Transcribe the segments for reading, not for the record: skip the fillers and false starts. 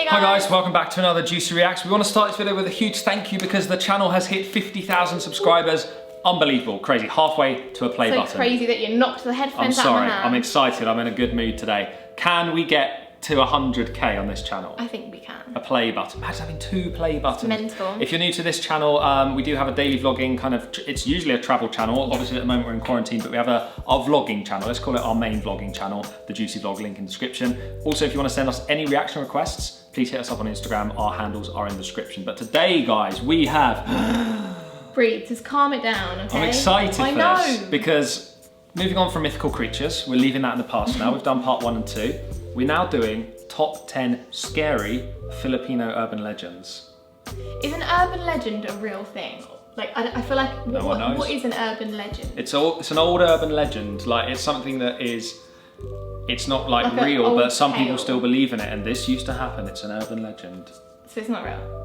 Hey guys. Hi guys, welcome back to another Juicy Reacts. We want to start this video with a huge thank you because the channel has hit 50,000 subscribers. Unbelievable, crazy, halfway to a play button. So crazy that you knocked the headphones out of my hand. I'm excited, I'm in a good mood today. Can we get to 100k on this channel? I think we can. A play button. Imagine having 2 play buttons. Mental. If you're new to this channel, we do have a daily vlogging kind of, it's usually a travel channel. Obviously at the moment we're in quarantine, but we have our vlogging channel. Let's call it our main vlogging channel, the Juicy Vlog, link in description. Also, if you want to send us any reaction requests, please hit us up on Instagram. Our handles are in the description. But today, guys, we have... Breathe, just calm it down, okay? I'm excited for this know. because moving on from mythical creatures, we're leaving that in the past now. We've done part 1 and 2. We're now doing top 10 scary Filipino urban legends. Is an urban legend a real thing? Like, I feel like, No one knows. what is an urban legend? It's an old urban legend. Like, it's something that is, it's not like real, but some people still believe in it. And this used to happen. It's an urban legend. So it's not real?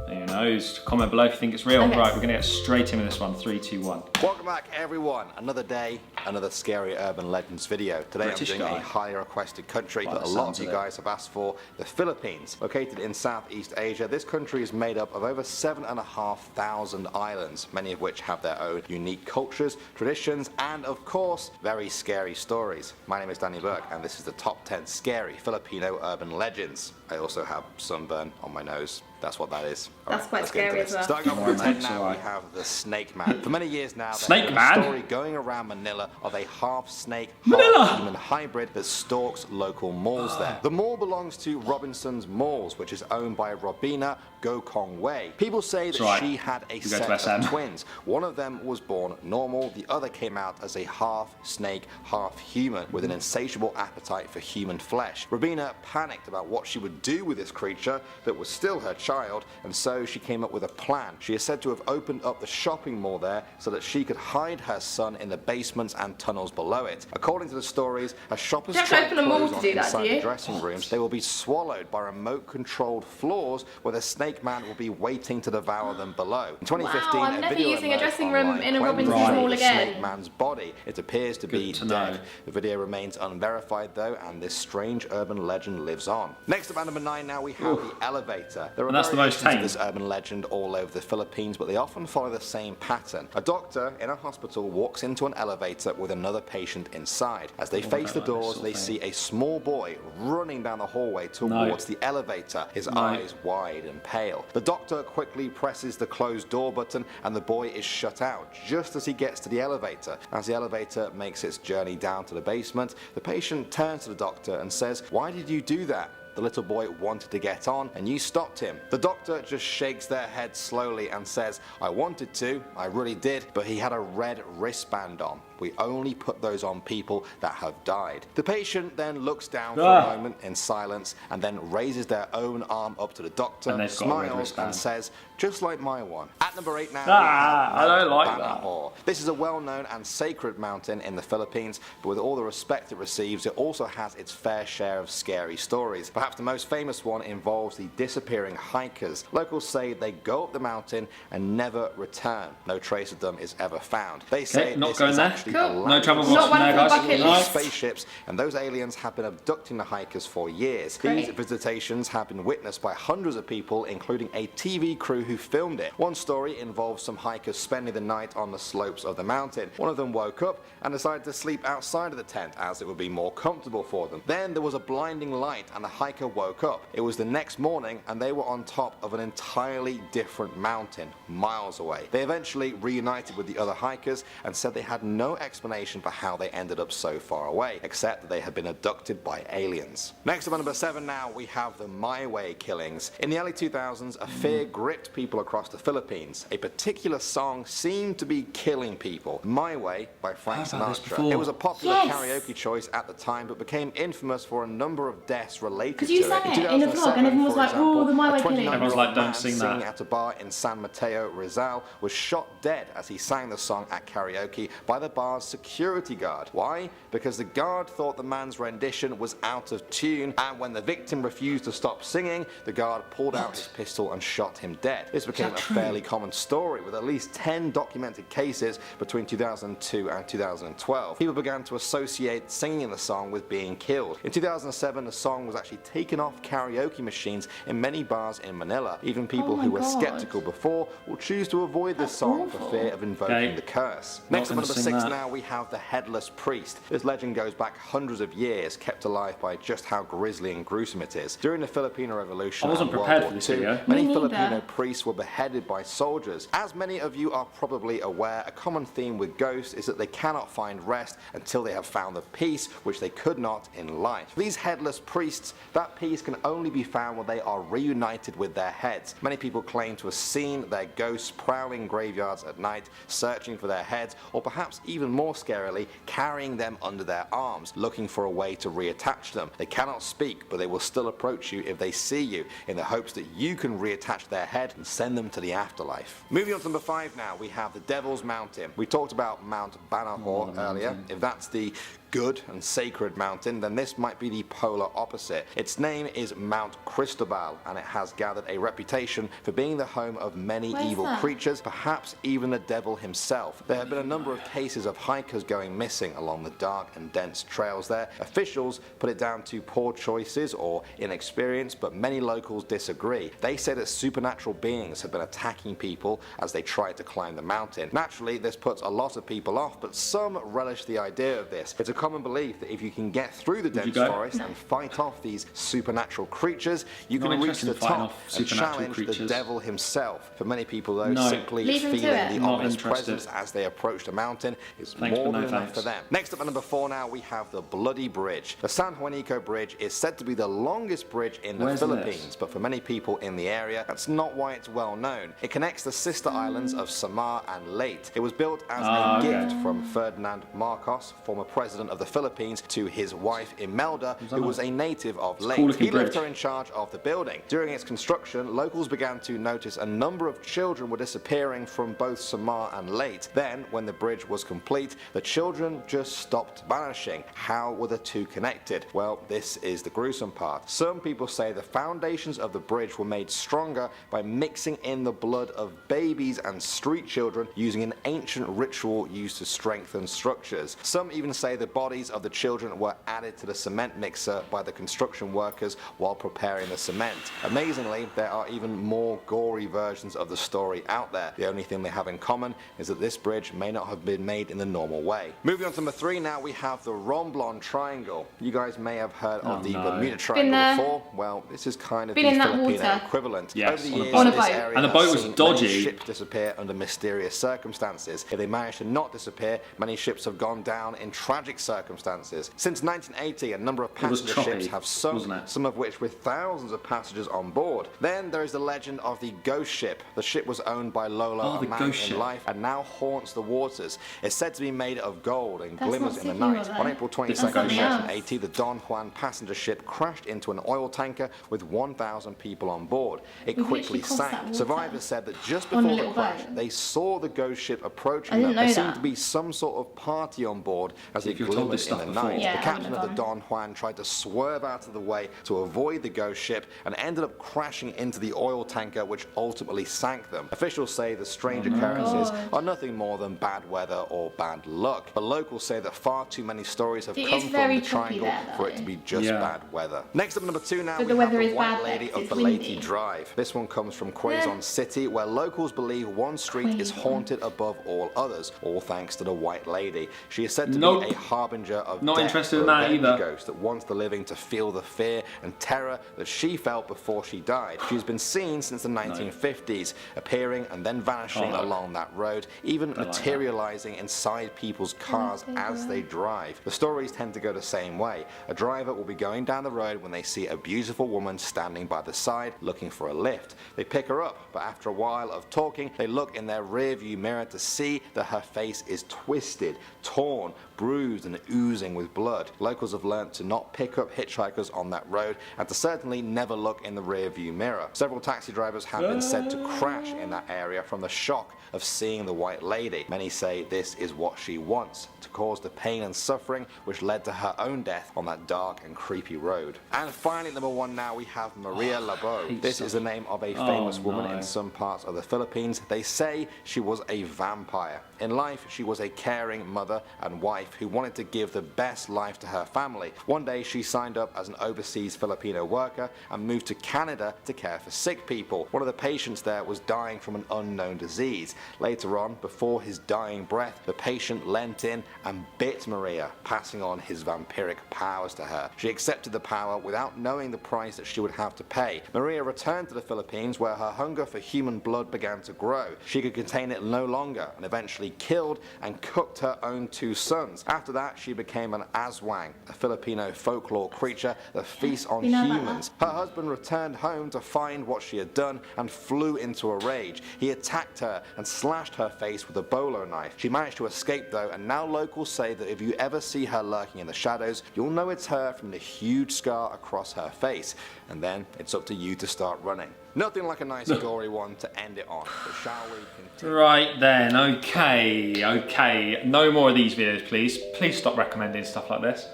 Who knows? Comment below if you think it's real. Okay. Right, we're gonna get straight in with this one. 3, 2, 1. Welcome back everyone. Another day, another scary urban legends video. Today British I'm doing guy. a highly requested country that a lot of you guys have asked for, the Philippines. Located in Southeast Asia, this country is made up of over 7,500 islands, many of which have their own unique cultures, traditions, and of course, very scary stories. My name is Danny Burke and this is the top 10 scary Filipino urban legends. I also have sunburn on my nose. That's what that is. That's quite scary as well. Starting off with 10 now, we have the Snake Man. For many years now, Snake there's Man? a story going around Manila of a half-snake, half-human hybrid that stalks local malls there. The mall belongs to Robinson's Malls, which is owned by Robina Gokongwei. People say that she had a set of twins. One of them was born normal, the other came out as a half-snake, half-human with an insatiable appetite for human flesh. Robina panicked about what she would do with this creature that was still her child, and so she came up with a plan. She is said to have opened up the shopping mall there so that she could hide her son in the basements and tunnels below it. According to the stories, as shoppers try to close on inside the dressing rooms, they will be swallowed by remote-controlled floors where the Snake Man will be waiting to devour them below. In 2015, I'm never using a dressing room in a Robinson's Mall the again. Snake Man's body. It appears to be dead. The video remains unverified though, and this strange urban legend lives on. Next up at number 9 now we have the elevator. There are variations of this urban legend all over the Philippines, but they often follow the same pattern. A doctor in a hospital walks into an elevator with another patient inside. As they face the doors, they see a small boy running down the hallway towards the elevator, his eyes wide and pale. The doctor quickly presses the closed door button and the boy is shut out just as he gets to the elevator. As the elevator makes its journey down to the basement, the patient turns to the doctor and says, "Why did you do that? The little boy wanted to get on and you stopped him." The doctor just shakes their head slowly and says, "I wanted to, I really did, but he had a red wristband on. We only put those on people that have died." The patient then looks down for a moment in silence and then raises their own arm up to the doctor, smiles and says, "Just like my one." At number 8 now, I don't like that. This is a well-known and sacred mountain in the Philippines, but with all the respect it receives, it also has its fair share of scary stories. Perhaps the most famous one involves the disappearing hikers. Locals say they go up the mountain and never return. No trace of them is ever found. They say this is actually no travel Not one there, for bucket list. spaceships, and those aliens have been abducting the hikers for years. These visitations have been witnessed by hundreds of people, including a TV crew who filmed it. One story involves some hikers spending the night on the slopes of the mountain. One of them woke up and decided to sleep outside of the tent as it would be more comfortable for them. Then there was a blinding light and the hiker woke up. It was the next morning and they were on top of an entirely different mountain, miles away. They eventually reunited with the other hikers and said they had no explanation for how they ended up so far away, except that they had been abducted by aliens. Next up at number 7 now, we have the My Way killings. In the early 2000s, a fear gripped people across the Philippines. A particular song seemed to be killing people. My Way by Frank Sinatra. It was a popular karaoke choice at the time, but became infamous for a number of deaths related to it. Because you sang it in the vlog and everyone was like, "Oh, the My Way killing." Everyone was like, "Don't sing that." Singing at a bar in San Mateo, Rizal, was shot dead as he sang the song at karaoke by the bar's security guard. Why? Because the guard thought the man's rendition was out of tune, and when the victim refused to stop singing, the guard pulled out his pistol and shot him dead. This became a fairly common story, with at least 10 documented cases between 2002 and 2012. People began to associate singing the song with being killed. In 2007, the song was actually taken off karaoke machines in many bars in Manila. Even people who were skeptical before will choose to avoid this song for fear of invoking the curse. Next up, number 6 now, we have the Headless Priest. This legend goes back hundreds of years, kept alive by just how grisly and gruesome it is. During the Filipino Revolution and World War II, many Filipino priests were beheaded by soldiers. As many of you are probably aware, a common theme with ghosts is that they cannot find rest until they have found the peace which they could not in life. These headless priests, that peace can only be found when they are reunited with their heads. Many people claim to have seen their ghosts prowling graveyards at night, searching for their heads, or perhaps even more scarily, carrying them under their arms, looking for a way to reattach them. They cannot speak, but they will still approach you if they see you, in the hopes that you can reattach their head and send them to the afterlife. Moving on to number 5 now, we have the Devil's Mountain. We talked about Mount Banahor earlier. If that's the good and sacred mountain, then this might be the polar opposite. Its name is Mount Cristobal, and it has gathered a reputation for being the home of many evil creatures, perhaps even the devil himself. There have been a number of cases of hikers going missing along the dark and dense trails there. Officials put it down to poor choices or inexperience, but many locals disagree. They say that supernatural beings have been attacking people as they try to climb the mountain. Naturally, this puts a lot of people off, but some relish the idea of this. It's a common belief that if you can get through the dense forest and fight off these supernatural creatures, you can reach the top and challenge the devil himself. For many people though, simply feeling the ominous presence as they approach the mountain is more than enough for them. Next up at number 4 now, we have the Bloody Bridge. The San Juanico Bridge is said to be the longest bridge in the Philippines, but for many people in the area, that's not why it's well known. It connects the sister islands of Samar and Leyte. It was built as a gift from Ferdinand Marcos, former president of the Philippines, to his wife Imelda, who was a native of Leyte. He left her in charge of the building. During its construction, locals began to notice a number of children were disappearing from both Samar and Leyte. Then, when the bridge was complete, the children just stopped vanishing. How were the two connected? Well, this is the gruesome part. Some people say the foundations of the bridge were made stronger by mixing in the blood of babies and street children using an ancient ritual used to strengthen structures. Some even say the bodies of the children were added to the cement mixer by the construction workers while preparing the cement. Amazingly, there are even more gory versions of the story out there. The only thing they have in common is that this bridge may not have been made in the normal way. Moving on to number 3 now, we have the Romblon Triangle. You guys may have heard of the Bermuda Triangle before. Well, this is kind of the Filipino equivalent. Over the years, this area and the boat was dodgy. Many ships disappear under mysterious circumstances. If they manage to not disappear, many ships have gone down in tragic circumstances. Since 1980, a number of passenger ships have sunk, some of which with thousands of passengers on board. Then there is the legend of the ghost ship. The ship was owned by Lola, a man in life, and now haunts the waters. It's said to be made of gold and glimmers in the night. On April 22nd, 1980, the Don Juan passenger ship crashed into an oil tanker with 1,000 people on board. It quickly sank. Survivors said that just before the crash, they saw the ghost ship approaching them. There seemed to be some sort of party on board as it glimmered in the night. The captain of the Don Juan tried to swerve out of the way to avoid the ghost ship and ended up crashing into the oil tanker, which ultimately sank them. Officials say the strange occurrences are nothing more than bad weather or bad luck, but locals say that far too many stories have come from the triangle for it to be just bad weather. Next up, number 2 now, we have the White Lady of Balete Drive. This one comes from Quezon City, where locals believe one street is haunted above all others, all thanks to the White Lady. She is said to be a harbinger of death, a ghost that wants the living to feel the fear and terror that she felt before she died. She's been seen since the 1950s, appearing and then vanishing along that road, even materializing inside people's cars as they drive. The stories tend to go the same way. A driver will be going down the road when they see a beautiful woman standing by the side looking for a lift. They pick her up, but after a while of talking, they look in their rear view mirror to see that her face is twisted, torn, bruised and oozing with blood. Locals have learnt to not pick up hitchhikers on that road and to certainly never look in the rear view mirror. Several taxi drivers have been said to crash in that area from the shock of seeing the White Lady. Many say this is what she wants, to cause the pain and suffering which led to her own death on that dark and creepy road. And finally, number 1 now, we have Maria Laveau. This is the name of a famous woman in some parts of the Philippines. They say she was a vampire. In life, she was a caring mother and wife who wanted to give the best life to her family. One day she signed up as an overseas Filipino worker and moved to Canada to care for sick people. One of the patients there was dying from an unknown disease. Later on, before his dying breath, the patient leant in and bit Maria, passing on his vampiric powers to her. She accepted the power without knowing the price that she would have to pay. Maria returned to the Philippines, where her hunger for human blood began to grow. She could contain it no longer and eventually killed and cooked her own 2 sons. After that, she became an aswang, a Filipino folklore creature that feasts on humans. Her husband returned home to find what she had done and flew into a rage. He attacked her and slashed her face with a bolo knife. She managed to escape though, and now locals say that if you ever see her lurking in the shadows, you'll know it's her from the huge scar across her face. And then it's up to you to start running. Nothing like a nice gory one to end it on. But shall we continue? Right then, okay. No more of these videos, please. Please stop recommending stuff like this.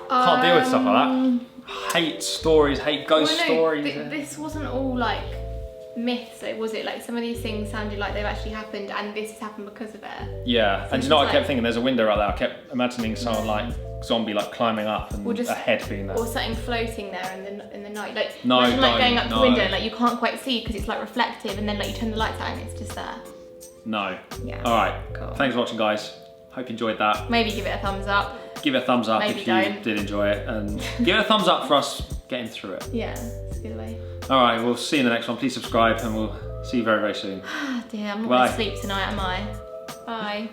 Can't deal with stuff like that. Hate stories, hate ghost stories. This wasn't all like myths, though, was it? Like some of these things sounded like they've actually happened, and this has happened because of it. Yeah, and you know, I kept thinking there's a window right there. I kept imagining someone like zombie like climbing up and a head being there. Or something floating there in the night. Like no, imagine like going up the window and like you can't quite see because it's like reflective, and then like you turn the lights out and it's just there. No. Yeah. Alright. Cool. Thanks for watching, guys. Hope you enjoyed that. Maybe give it a thumbs up. Give it a thumbs up Maybe if you did enjoy it, and give it a thumbs up for us getting through it. Yeah, it's a good way. Alright, we'll see you in the next one. Please subscribe and we'll see you very, very soon. Dear, I'm not Bye. going to sleep tonight, am I? Bye.